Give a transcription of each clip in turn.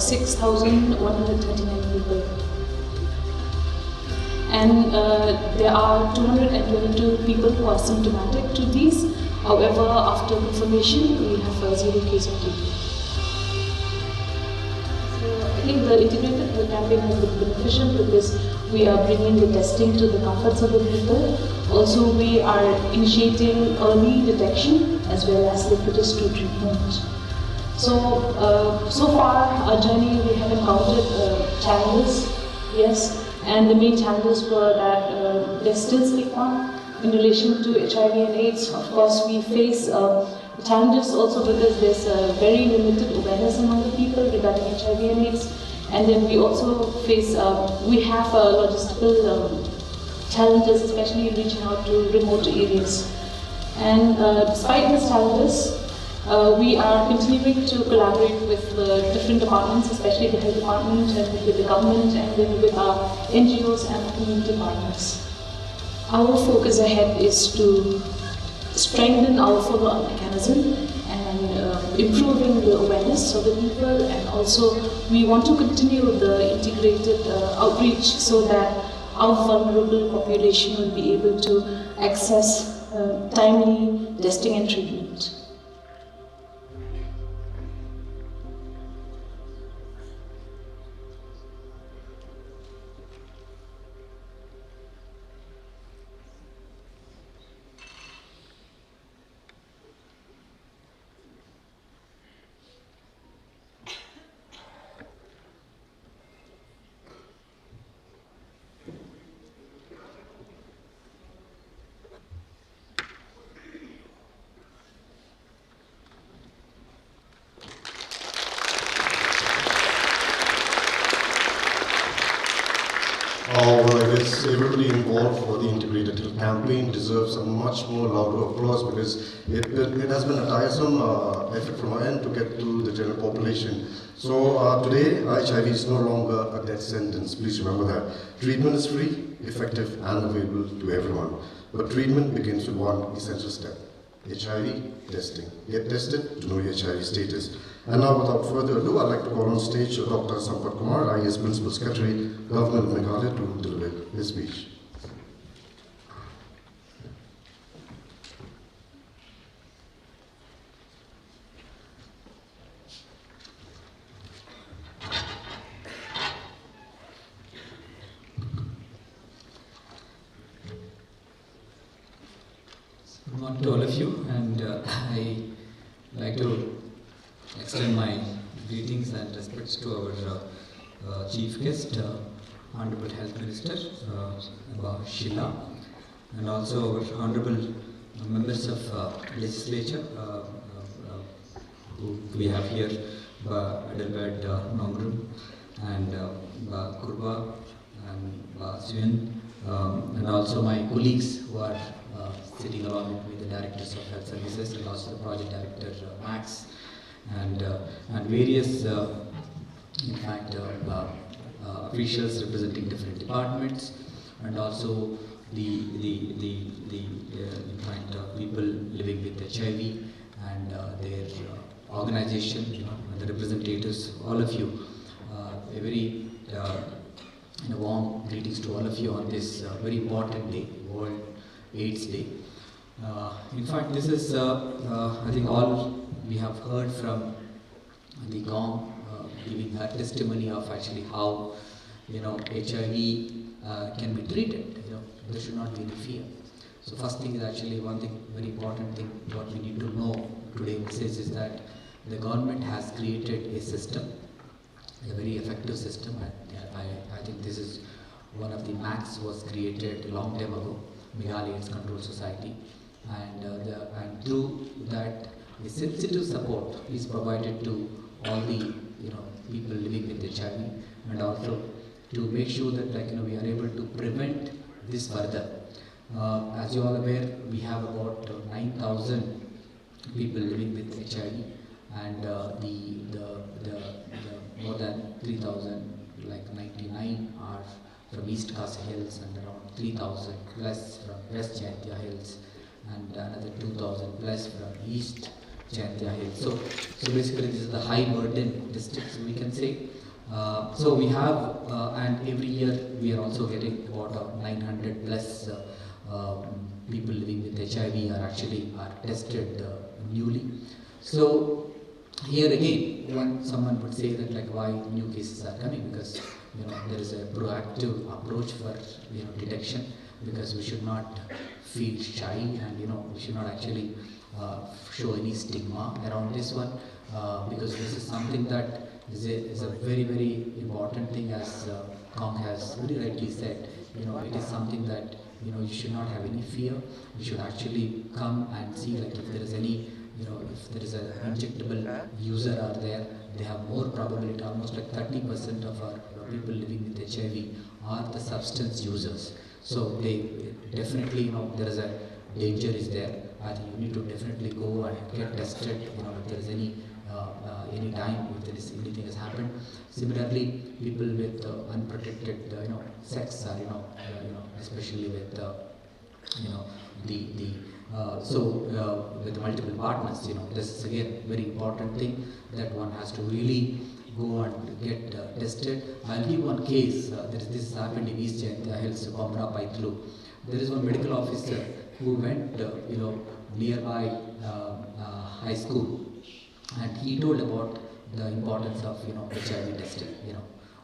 6,139 people. And there are 222 people who are symptomatic to these. However, after confirmation, we have 0 case of TB. So I think the integrated health campaign has been beneficial because we are bringing the testing to the comforts of the people. Also, we are initiating early detection as well as liquidus to treatment. So far our journey, we have encountered challenges, yes, and the main challenges were that there's still stigma in relation to HIV and AIDS. Of course, we face challenges also because there's very limited awareness among the people regarding HIV and AIDS, and then we also face, we have logistical challenges, especially in reaching out to remote areas. And despite these challenges, we are continuing to collaborate with the different departments, especially the health department and with the government, and then with our NGOs and community partners. Our focus ahead is to strengthen our follow-up mechanism and improving the awareness of the people, and also we want to continue the integrated outreach so that our vulnerable population will be able to access timely testing and treatment. Well, I guess everybody involved for the integrated health campaign deserves a much more louder applause because it has been a tiresome effort from our end to get to the general population. So today, HIV is no longer a death sentence. Please remember that. Treatment is free, effective, and available to everyone. But treatment begins with one essential step: HIV testing. Get tested to know your HIV status. And now, without further ado, I'd like to call on stage Dr. Sampat Kumar, IAS Principal Secretary, Government of Meghalaya, to deliver his speech. Good morning to all of you, and I like to extend my greetings and respects to our chief guest, Honorable Health Minister Shillong, and also our honorable members of legislature who we have here, Adelbert Nongrum and Kyrwoh and Suen, and also my colleagues who are sitting along with the directors of health services and also the project director Max, and various in fact officials representing different departments, and also the in fact people living with HIV and their organization, and the representatives, all of you, a very warm greetings to all of you on this very important day, World AIDS Day. In fact, this is I think all we have heard from the GOM giving her testimony of actually how HIV can be treated. There should not be any fear. So first thing is actually one thing, very important thing, what we need to know today is that the government has created a system, a very effective system, and I think this is one of the MACs was created a long time ago, Meghalaya AIDS Control Society, and through that the sensitive support is provided to all the people living with HIV, and also to make sure that we are able to prevent this further. As you all aware, we have about 9,000 people living with HIV, and the more than 3,000, like 99 are from East Kasa Hills, and around 3,000 plus from West Jaintia Hills, and another 2,000 plus from East Jaintia Hill. So basically this is the high burden district, so we can say. So we have, and every year we are also getting about 900 plus people living with HIV are tested newly. So here again, someone would say that like why new cases are coming, because there is a proactive approach for detection, because we should not feel shy, and we should not actually show any stigma around this one, because this is something that is a very, very important thing, as Kong has very rightly said. It is something that you should not have any fear. You should actually come and see like if there is any, if there is an injectable user out there, they have more probability. Almost like 30% of our people living with HIV are the substance users. So they definitely, there is a danger is there. I think you need to definitely go and get tested. If there is any time if there is anything has happened. Similarly, people with unprotected sex, or especially with with multiple partners, this is again very important thing that one has to really go and get tested. I'll give one case. This happened in East Jaintia Hills, Komra Paitlu. There is one medical officer who went nearby high school, and he told about the importance of HIV testing,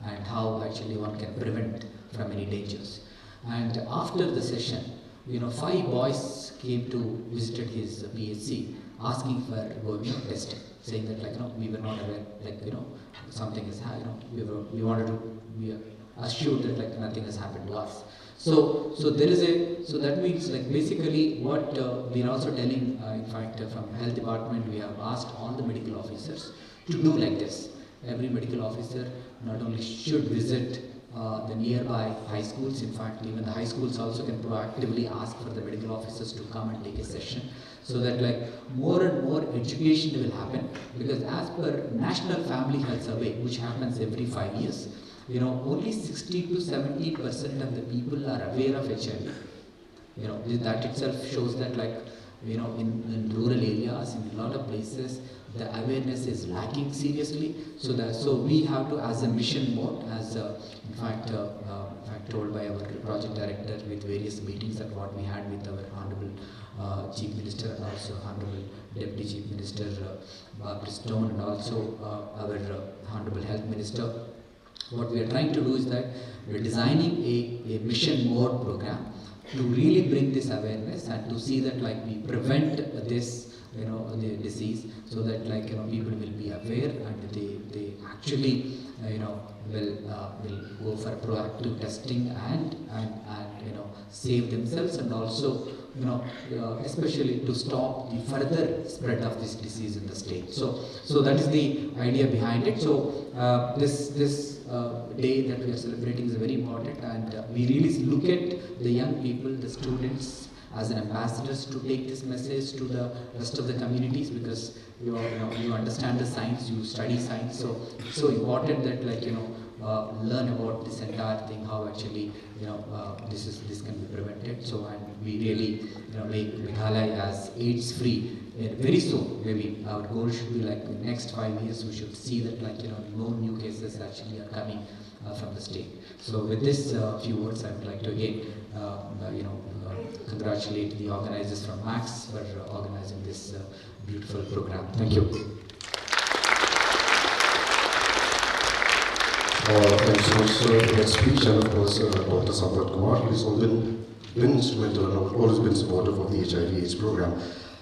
and how actually one can prevent from any dangers. And after the session, 5 boys came to visit his PHC asking for testing, saying that we were not aware, something is we wanted to be assured that nothing has happened to us. So there is so that means basically what we are also telling, in fact from health department we have asked all the medical officers to do like this. Every medical officer not only should visit the nearby high schools, in fact even the high schools also can proactively ask for the medical officers to come and take a session, so that more and more education will happen, because as per National Family Health Survey, which happens every 5 years, only 60 to 70% of the people are aware of HIV. That itself shows that in rural areas, in a lot of places, the awareness is lacking seriously. So we have to, as a mission mode, as in fact told by our project director with various meetings that what we had with our Honorable Chief Minister and also Honorable Deputy Chief Minister Barbara Stone, and also our Honorable Health Minister. What we are trying to do is that we are designing a mission mode program to really bring this awareness and to see that we prevent this the disease, so that people will be aware, and they actually will go for proactive testing and save themselves, and also especially to stop the further spread of this disease in the state. So that is the idea behind it. So this day that we are celebrating is very important, and we really look at the young people, the students, as an ambassadors to take this message to the rest of the communities, because you understand the science, you study science, so it's so important that learn about this entire thing, how actually this can be prevented. So, and we really make Meghalaya as AIDS free very soon. Maybe our goal should be in the next 5 years we should see that no new cases actually are coming from the state. So with this few words, I would like to again congratulate the organizers from Max for organizing this beautiful program. Thank you. Thanks so much, sir, for that speech, and of course, Dr. Sampath Kumar, who has been instrumental and always been supportive of the HIV/AIDS program.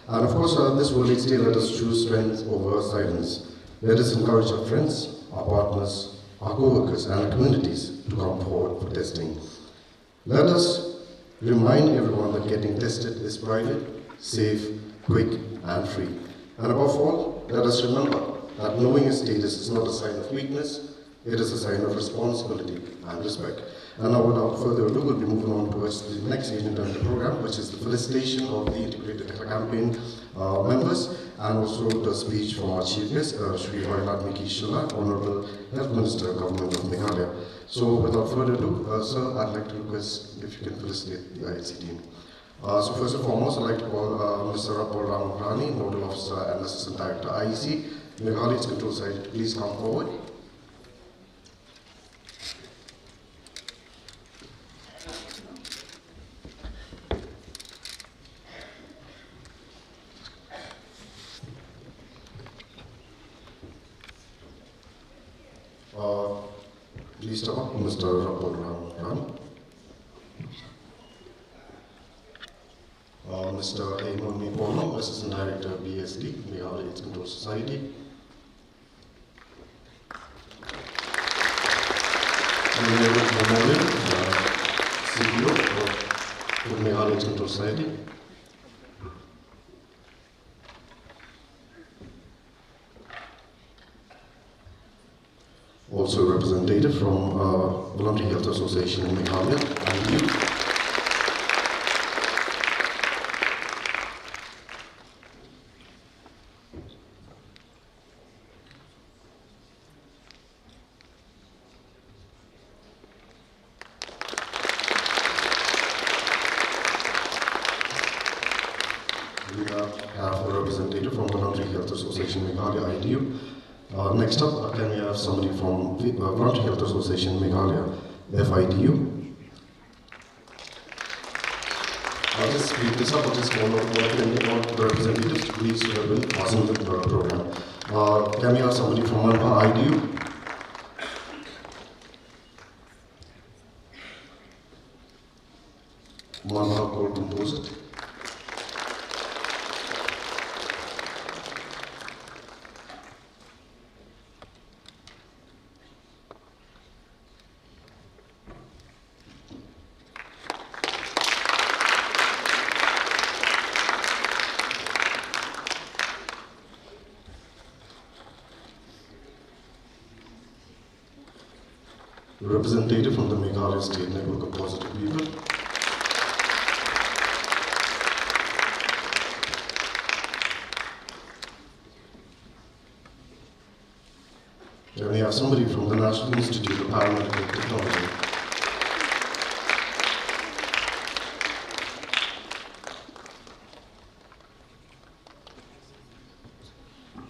And of course, this World AIDS Day, let us choose strength over silence. Let us encourage our friends, our partners, our co-workers, and our communities to come forward for testing. Let us remind everyone that getting tested is private, safe, quick, and free. And above all, let us remember that knowing your status is not a sign of weakness, it is a sign of responsibility and respect. And now, without further ado, we'll be moving on towards the next agenda of the program, which is the felicitation of the Integrated Campaign members, and also the speech from our chief guest, Shri Hoylatmiki Shillong, Honorable Health Minister, Government of Meghalaya. So, without further ado, sir, I'd like to request if you can felicitate the IHC team. So first and foremost, I'd like to call Mr. Rapol Rani, Nodal Officer and Assistant Director IEC, Meghalaya's Control Site. Please come forward. Please step up, Mr. Rapol Rani. Mr. Eamon Nipono, Assistant Director BSD, Meghalaya Control Society. Memorial, CEO of Meghalaya Control Society. Also a representative from Voluntary Health Association in Meghalaya, IDU. We have a representative from Voluntary Health Association Meghalaya, IDU. Next up, can we have somebody from Voluntary Health Association Meghalaya, FIDU? I'll just speed this up, I'll just call out the representatives, please will pass in the program. Can we have somebody from Manha, IDU? Manha Coal Composite. Representative from the Meghalaya State Network of Positive People. Then we have somebody from the National Institute of Paramedical Technology.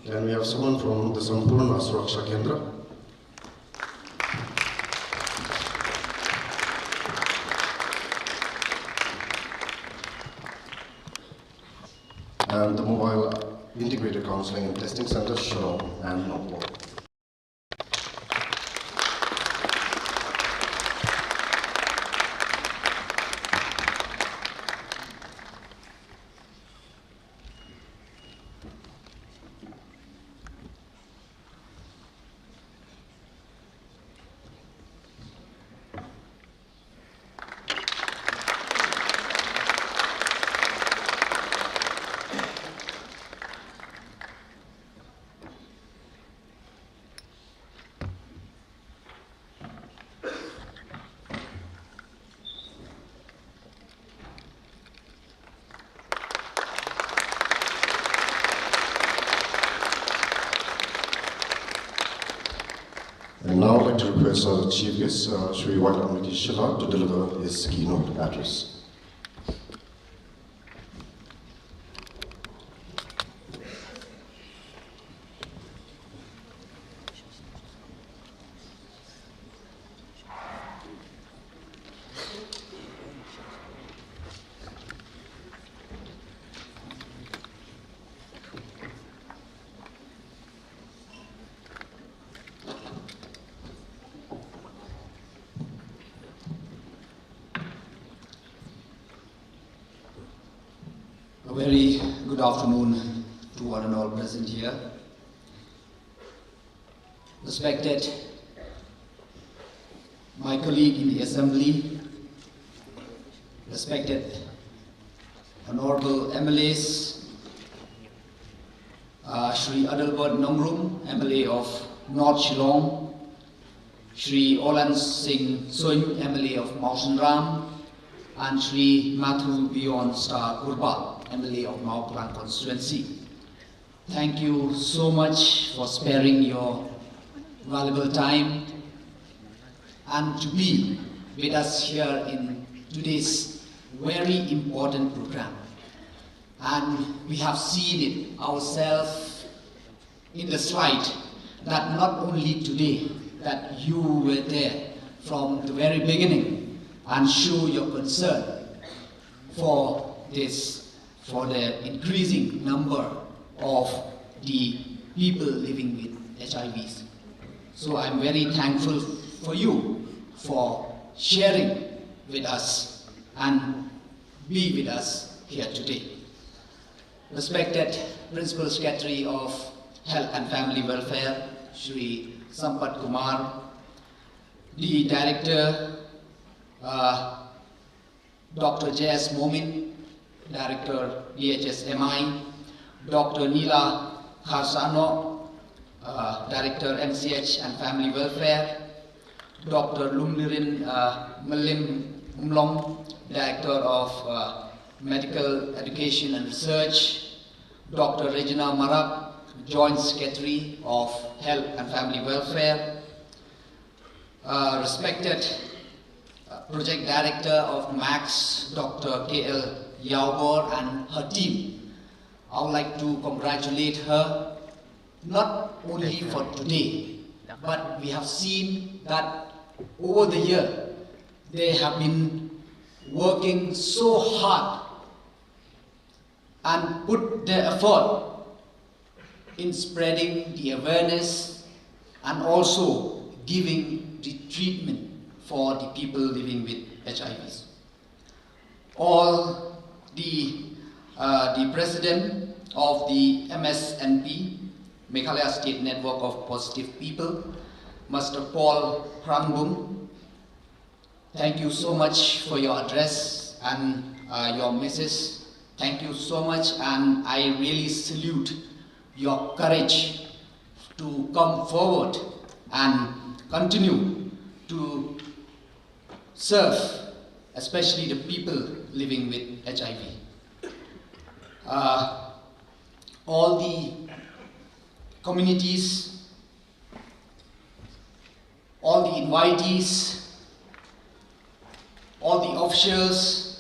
Then we have someone from the Sampurna Suraksha Kendra. And the Mobile Integrated Counseling and Testing Center, Shillong and Mail. And now I'd like to request our Chief Guest, Shri Vailamiti Shila, to deliver his keynote address. A very good afternoon to one and all present here. Respected my colleague in the Assembly, respected Honorable MLAs, Shri Adalbert Namrum, MLA of North Shillong, Shri Olan Singh Soin, MLA of Mawson Ram, and Shri Mathu Bion Star Kurba, MLA of Mao Klang constituency. Thank you so much for sparing your valuable time and to be with us here in today's very important program. And we have seen it ourselves in the slide that not only today, that you were there from the very beginning and show your concern for this, for the increasing number of the people living with HIVs. So I'm very thankful for you for sharing with us and be with us here today. Respected Principal Secretary of Health and Family Welfare, Shri Sampat Kumar, the Director, Dr. J.S. Momin, Director, DHS-MI, Dr. Neela Kharsano, Director, MCH and Family Welfare, Dr. Lumnirin Malim Umlong, Director of Medical Education and Research, Dr. Regina Marab, Joint Secretary of Health and Family Welfare, respected Project Director of MAX, Dr. K.L. Yaubor and her team. I would like to congratulate her, not only for today, but we have seen that over the year, they have been working so hard and put their effort in spreading the awareness and also giving the treatment for the people living with HIVs. All the president of the MSNP, Meghalaya State Network of Positive People, Mr. Paul Prangbum, thank you so much for your address and your message. Thank you so much, and I really salute your courage to come forward and continue to serve, especially the people living with HIV. All the communities, all the invitees, all the officials,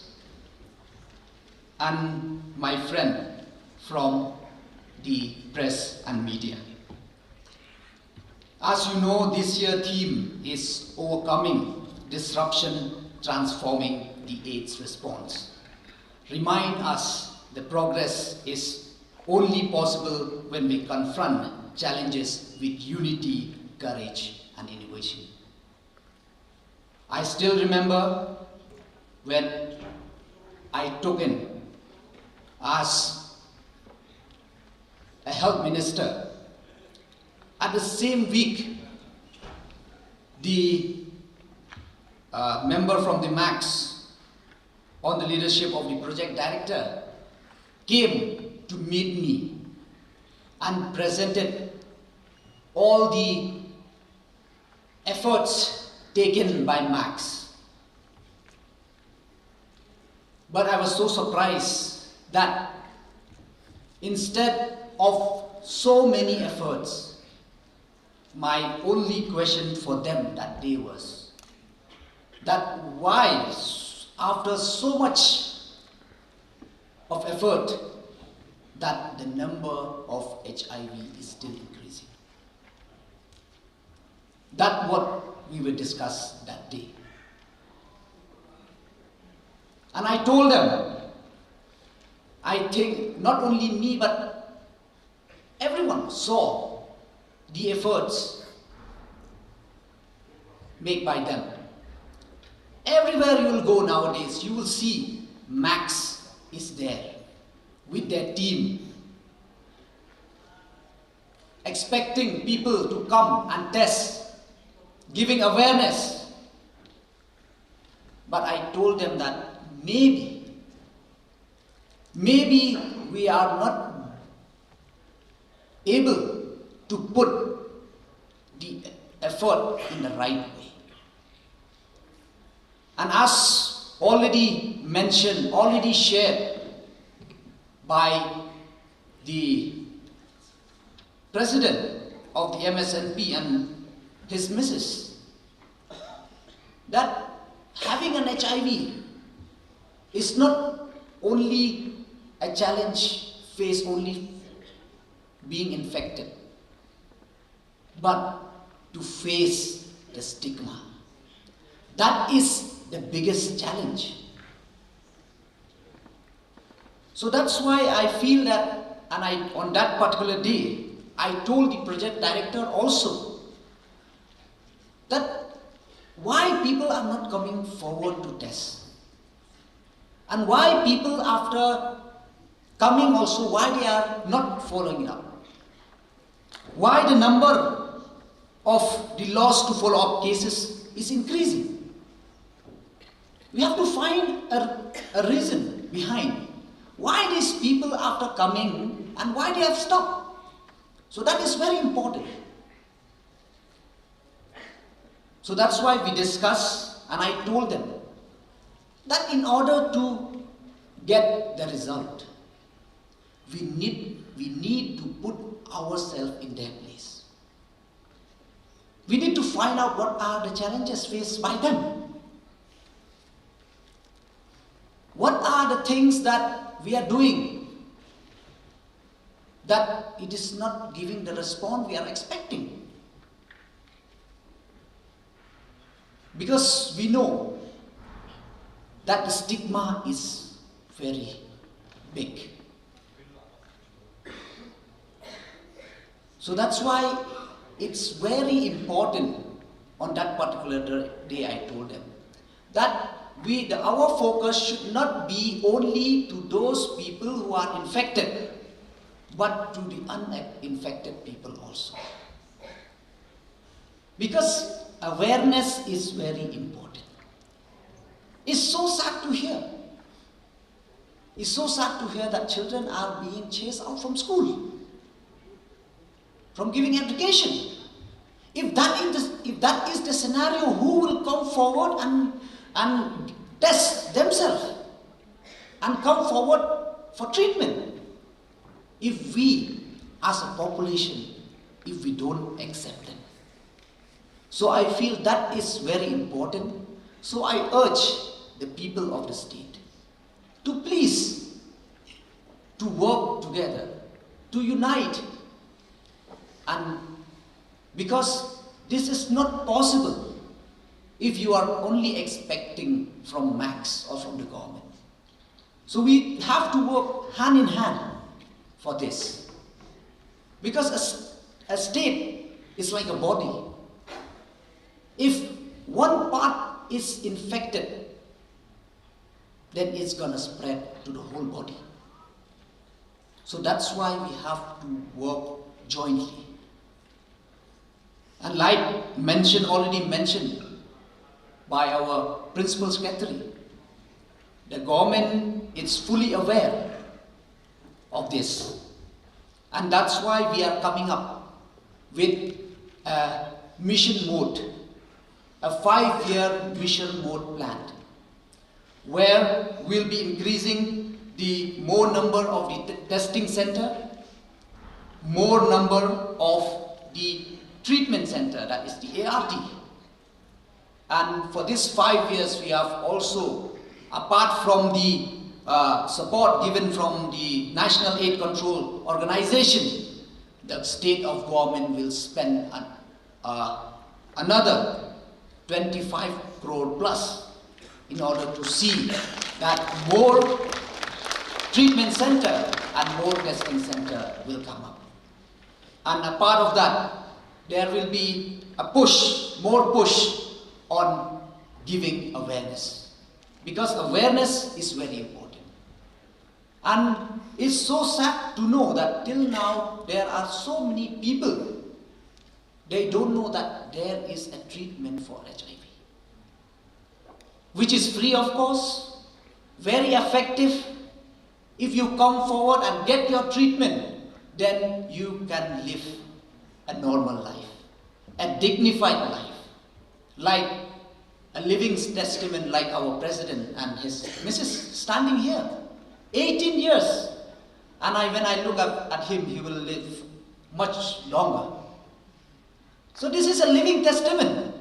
and my friend from the press and media. As you know, this year's theme is overcoming disruption, transforming the AIDS response. Remind us the progress is only possible when we confront challenges with unity, courage, and innovation. I still remember when I took in as a health minister. At the same week, the member from the MAX on the leadership of the project director came to meet me and presented all the efforts taken by MAX. But I was so surprised that instead of so many efforts, my only question for them that day was that why, after so much of effort, that the number of HIV is still increasing. That's what we will discuss that day. And I told them, I think not only me but everyone saw the efforts made by them. Everywhere you will go nowadays, you will see MAX is there with their team, expecting people to come and test, giving awareness. But I told them that maybe we are not able to put the effort in the right way. And as already mentioned, already shared by the president of the MSNP and his missus, that having an HIV is not only a challenge faced only being infected, but to face the stigma. That is the biggest challenge. So that's why I feel that, and on that particular day, I told the project director also that why people are not coming forward to test. And why people after coming also, why they are not following it up. Why the number of the lost to follow up cases is increasing. We have to find a reason behind why these people after coming and why they have stopped. So that is very important. So that's why we discussed, and I told them that in order to get the result, we need to put ourselves in their place. We need to find out what are the challenges faced by them. What are the things that we are doing that it is not giving the response we are expecting? Because we know that the stigma is very big. So that's why it's very important on that particular day I told them that our focus should not be only to those people who are infected, but to the uninfected people also. Because awareness is very important. It's so sad to hear. It's so sad to hear that children are being chased out from school, from giving education. If that is the scenario, who will come forward and test themselves and come forward for treatment? If we, as a population, if we don't accept them. So I feel that is very important. So I urge the people of the state to please, to work together, to unite. And because this is not possible if you are only expecting from Max or from the government. So we have to work hand in hand for this. Because a state is like a body. If one part is infected, then it's going to spread to the whole body. So that's why we have to work jointly. And like already mentioned by our Principal Secretary, the government is fully aware of this. And that's why we are coming up with a mission mode, a 5-year mission mode plan, where we'll be increasing the more number of the testing center, more number of the treatment center, that is the ART. And for this 5 years, we have also, apart from the support given from the National Aid Control Organization, the state of government will spend another 25 crore plus in order to see that more treatment center and more testing center will come up. And a part of that, there will be a push, more push on giving awareness. Because awareness is very important. And it's so sad to know that till now there are so many people, they don't know that there is a treatment for HIV. Which is free, of course, very effective. If you come forward and get your treatment, then you can live a normal life, a dignified life, like a living testament like our president and his Mrs. standing here, 18 years. And when I look at him, he will live much longer. So this is a living testament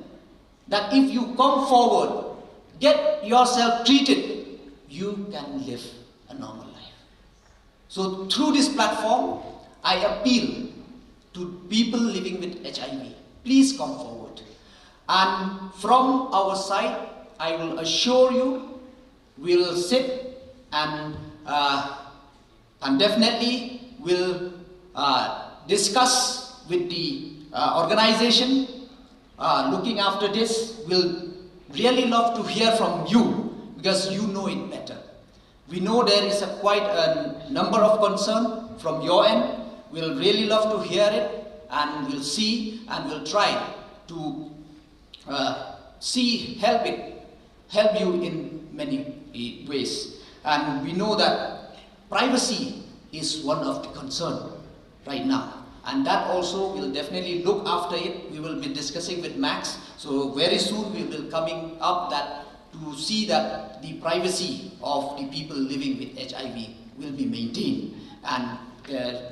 that if you come forward, get yourself treated, you can live a normal life. So through this platform, I appeal to people living with HIV. Please come forward. And from our side, I will assure you, we'll sit and definitely will discuss with the organization looking after this. We'll really love to hear from you because you know it better. We know there is quite a number of concern from your end. We'll really love to hear it, and we'll see and we'll try to help you in many ways. And we know that privacy is one of the concern right now, and that also will definitely look after it. We will be discussing with Max, so very soon we will coming up that to see that the privacy of the people living with HIV will be maintained, and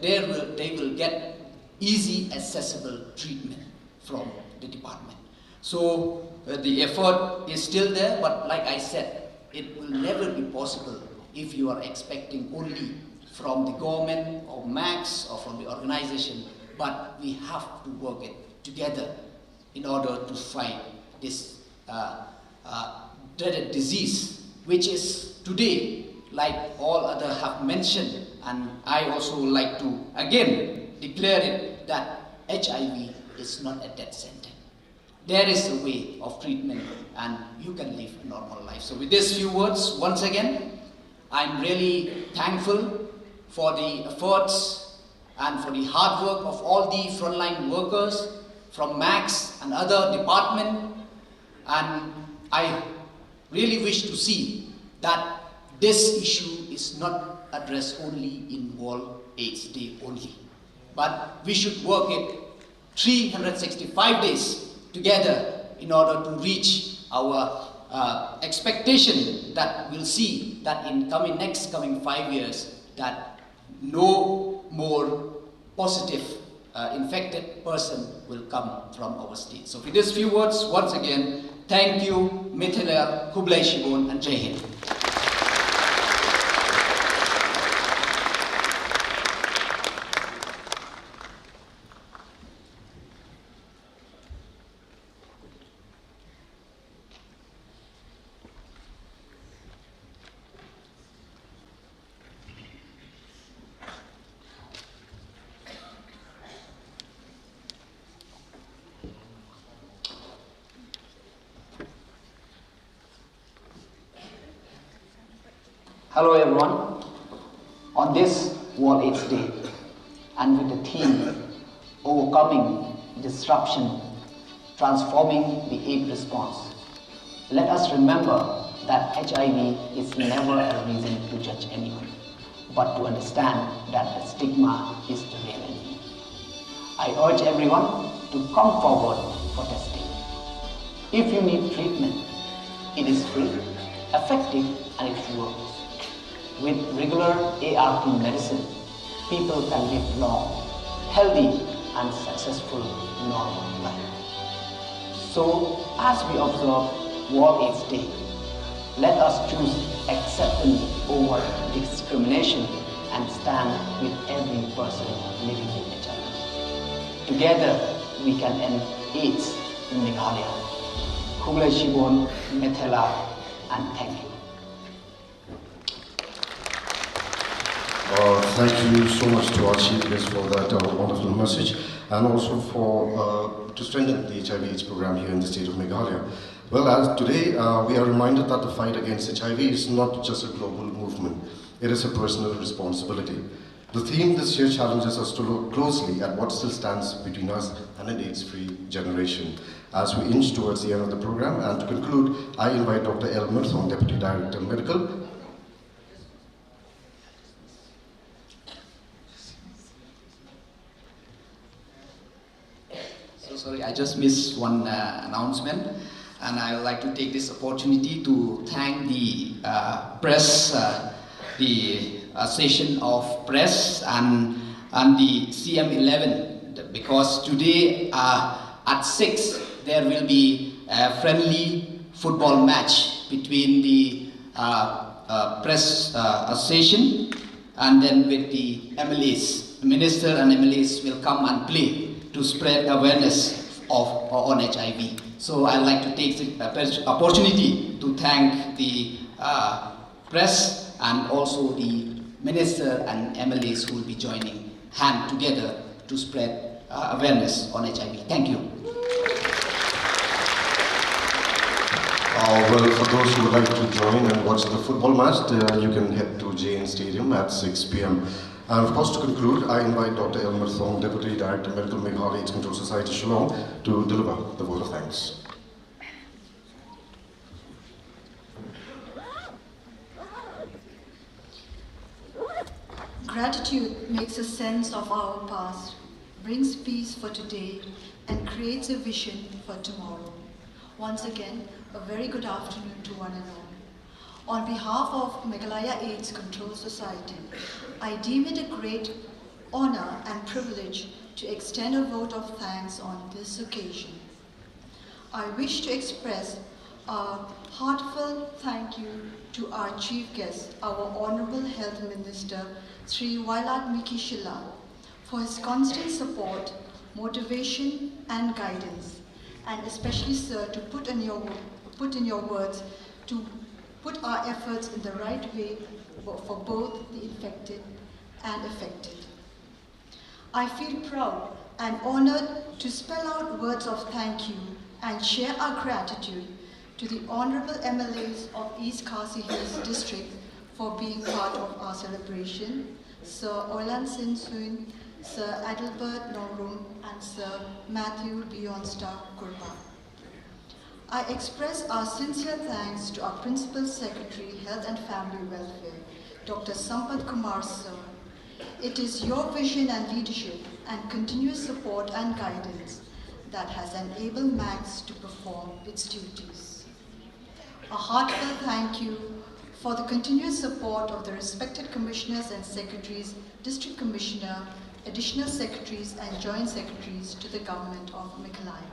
they will get easy accessible treatment from the department. So the effort is still there, but like I said, it will never be possible if you are expecting only from the government or Max or from the organization, but we have to work it together in order to fight this dreaded disease, which is today, like all others have mentioned, and I also like to again declare it that HIV is not a death sentence. There is a way of treatment, and you can live a normal life. So with these few words, once again, I'm really thankful for the efforts and for the hard work of all the frontline workers from Max and other departments, and I really wish to see that this issue is not addressed only in World AIDS Day only, but we should work it 365 days together in order to reach our expectation that we'll see that in next coming 5 years that no more positive infected person will come from our state. So with these few words, once again, thank you, Meghalaya, Kublai Shibon, and Jai Hind. Hello everyone. On this World AIDS Day, and with the theme Overcoming Disruption, Transforming the AIDS Response, let us remember that HIV is never a reason to judge anyone, but to understand that the stigma is the real enemy. I urge everyone to come forward for testing. If you need treatment, it is free, effective, and it works. With regular ART medicine, people can live long, healthy, and successful normal life. So, as we observe World AIDS Day, let us choose acceptance over discrimination and stand with every person living with HIV. Together, we can end AIDS in Meghalaya. Kublai Shibon, Meghalaya, and thank you. Thank you so much to our chief guest for that wonderful message, and also for to strengthen the HIV/AIDS program here in the state of Meghalaya. Well, as today we are reminded that the fight against HIV is not just a global movement; it is a personal responsibility. The theme this year challenges us to look closely at what still stands between us and an AIDS-free generation. As we inch towards the end of the program, and to conclude, I invite Dr. L. Murthon, Deputy Director Medical. Sorry, I just missed one announcement, and I would like to take this opportunity to thank the press, the session of press and the CM11, because today at 6 there will be a friendly football match between the press association, and then with the MLAs. Minister and MLAs will come and play to spread awareness on HIV. So I'd like to take the opportunity to thank the press and also the minister and MLAs who will be joining hand together to spread awareness on HIV. Thank you. Well, for those who would like to join and watch the football match, you can head to JN Stadium at 6 p.m. And of course, to conclude, I invite Dr. Elmer Thong, Deputy Director, Medical Meghalaya AIDS Control Society, Shillong, to deliver the vote of thanks. Gratitude makes a sense of our past, brings peace for today, and creates a vision for tomorrow. Once again, a very good afternoon to one and all. On behalf of Meghalaya AIDS Control Society, I deem it a great honor and privilege to extend a vote of thanks on this occasion. I wish to express a heartfelt thank you to our chief guest, our Honorable Health Minister, Sri Wailat Miki Shilla, for his constant support, motivation and guidance, and especially, sir, to put in your words, to put our efforts in the right way for both the infected and affected. I feel proud and honored to spell out words of thank you and share our gratitude to the Honorable MLAs of East Khasi Hills District for being part of our celebration, Sir Olan Sin Suin, Sir Adelbert Nongrum, and Sir Matthew Beyonsta Kurba. I express our sincere thanks to our Principal Secretary, Health and Family Welfare, Dr. Sampath Kumar Sir. It is your vision and leadership and continuous support and guidance that has enabled MAGS to perform its duties. A heartfelt thank you for the continuous support of the respected commissioners and secretaries, district commissioner, additional secretaries and joint secretaries to the government of Meghalaya.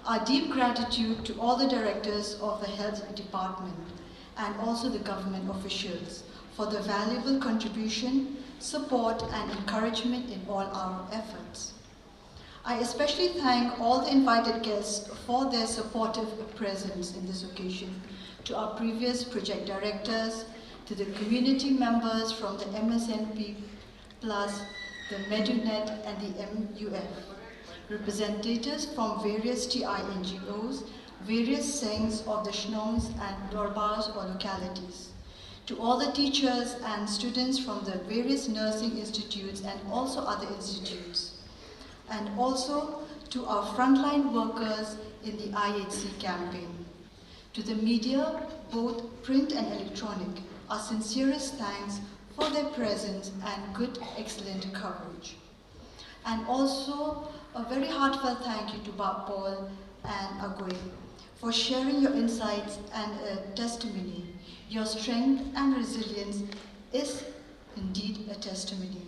Our deep gratitude to all the directors of the health department and also the government officials for the valuable contribution, support and encouragement in all our efforts. I especially thank all the invited guests for their supportive presence in this occasion, to our previous project directors, to the community members from the MSNP plus the Medunet and the MUF, representatives from various TI NGOs, various Sanghs of the Shnongs and Dorbars or localities, to all the teachers and students from the various nursing institutes and also other institutes, and also to our frontline workers in the IHC campaign. To the media, both print and electronic, our sincerest thanks for their presence and good, excellent coverage. And also a very heartfelt thank you to Bob Paul and Agwe for sharing your insights and testimony. Your strength and resilience is indeed a testimony.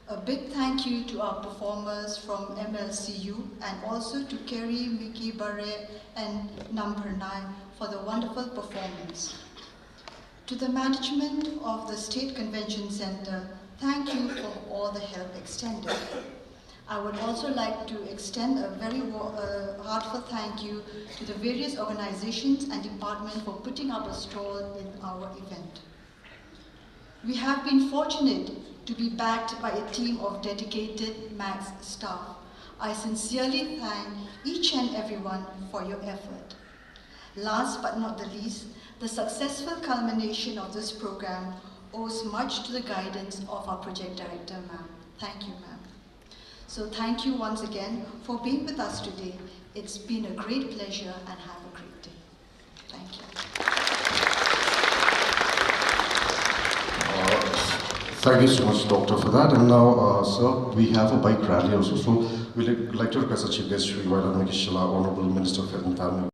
A big thank you to our performers from MLCU and also to Kerry, Mickey, Barre and Number 9 for the wonderful performance. To the management of the State Convention Center, thank you for all the help extended. I would also like to extend a very heartfelt thank you to the various organizations and departments for putting up a stall in our event. We have been fortunate to be backed by a team of dedicated MAGS staff. I sincerely thank each and everyone for your effort. Last but not the least, the successful culmination of this program owes much to the guidance of our project director, ma'am. Thank you, ma'am. So thank you once again for being with us today. It's been a great pleasure and have a great day. Thank you. Thank you so much, Doctor, for that. And now, sir, we have a bike rally also. So we'd like to request the Chief Guest, Sri Wailat Miki Shilla, Honorable Minister of Health and Family.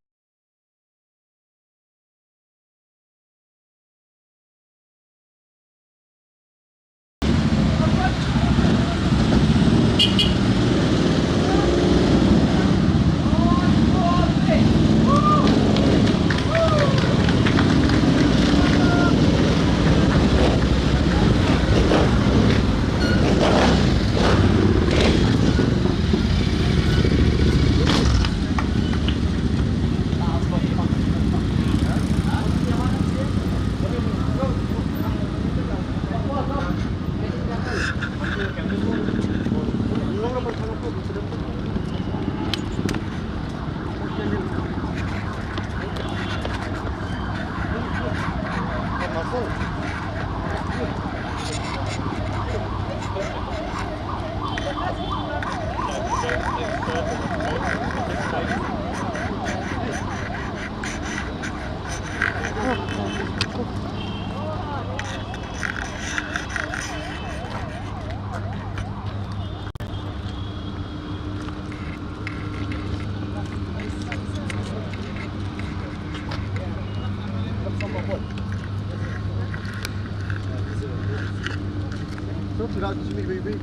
Without me, baby.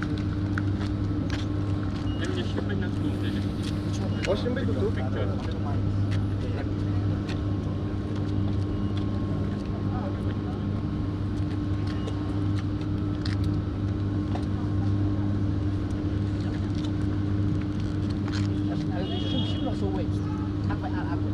Washing bay tutup. Shim lo so wait. Aku